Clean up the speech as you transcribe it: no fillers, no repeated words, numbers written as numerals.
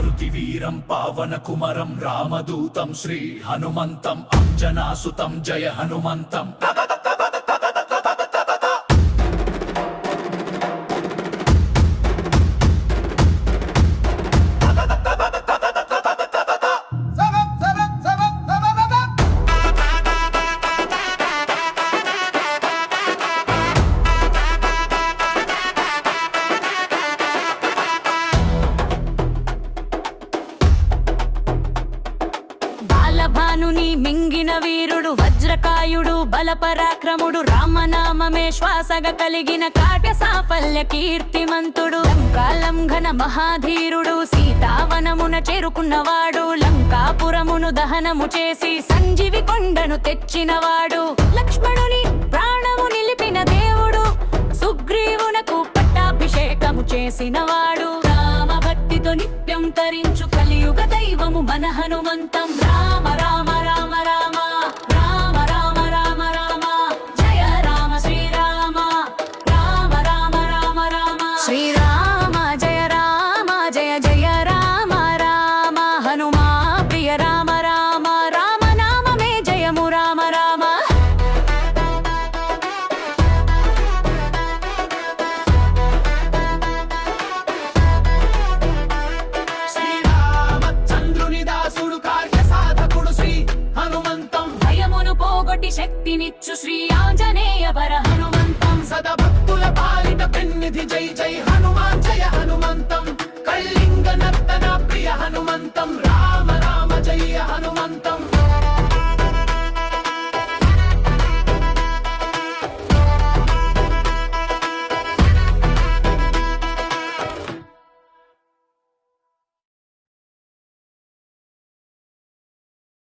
మారుతి వీరం పావన కుమరం రామదూతం శ్రీ హనుమంతం అంజనాసుతం జయ హనుమంతం భానుని మింగిన వీరుడు వజ్రకాయుడు బలపరాక్రముడు రామనామమే శ్వాసగా కలిగిన కాట్య సాఫల్య కీర్తిమంతుడు లంకాలంఘన మహాధీరుడు సీతావనమున చేరుకున్నవాడు లంకాపురమును దహనము చేసి సంజీవి కొండను తెచ్చినవాడు లక్ష్మణుని ప్రాణము నిలిపిన దేవుడు సుగ్రీవునకు పట్టాభిషేకము చేసినవాడు రామభక్తితో నిత్యం తరించు కలియుగ దైవము మన హనుమంతం రామ రామ రామ రామ రామ రామ రామ రామ జయ రామ శ్రీరామ రామ రామ రామ రామ శ్రీరామ జయ రామ జయ జయ రామ రామ హనుమా ప్రియ రామ రామ రామ నామమే జయము రామ రామ శక్తినిచ్చు శ్రీ ఆంజనేయ వర హనుమంతం సదా భక్తుల పాలిట పెన్నిధి జై జై హనుమాన్ జయ హనుమంతం కళింగ నర్తన ప్రియ హనుమంతం రామ రామ జయ హనుమంతం